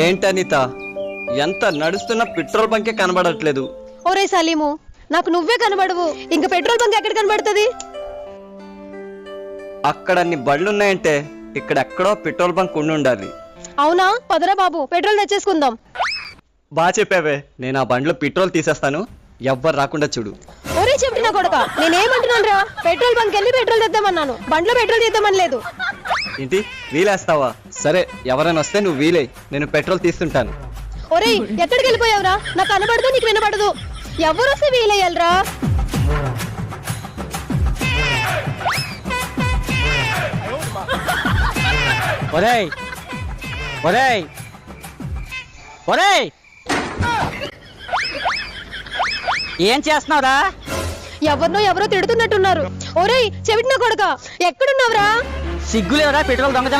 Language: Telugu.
ఏంటనిత, ఎంత నడుస్తున్న పెట్రోల్ బంకే కనబడట్లేదు. ఒరే సలీము, నాకు నువ్వే కనబడవు, ఇంకా పెట్రోల్ బంక్ ఎక్కడ కనబడుతుంది? అక్కడ అన్ని బళ్ళున్నాయంటే ఇక్కడెక్కడో పెట్రోల్ బంక్ ఉండాలి. అవునా? పదరా బాబు, పెట్రోల్ తెచ్చేసుకుందాం. బాగా చెప్పావే, నేను ఆ బండ్లో పెట్రోల్ తీసేస్తాను, ఎవ్వరు రాకుండా చూడు. ఒరే చెప్పిన కొడక, నేనేమంటున్నాను రా, పెట్రోల్ బంక్ వెళ్ళి పెట్రోల్ తెద్దామన్నాను, బండ్లో పెట్రోల్ తీద్దామని లేదు. ఏంటి, వీలేస్తావా? సరే, ఎవరైనా వస్తే నువ్వు వీలే, నేను పెట్రోల్ తీస్తుంటాను. ఒరే ఎక్కడికి వెళ్ళిపోయావురా? నాకు కనబడదు, నీకు వినబడదు. ఎవరు వస్తే వీలయ్యాలరా? ఒరేయ్ ఒరేయ్ ఒరేయ్, ఏం చేస్తున్నావురా? ఎవరో తిడుతున్నట్టున్నారు. ఒరేయ్ చెవిటిన కొడక, ఎక్కడున్నావురా? సిగ్గులేవరా పెట్రోల్ దొంగతనం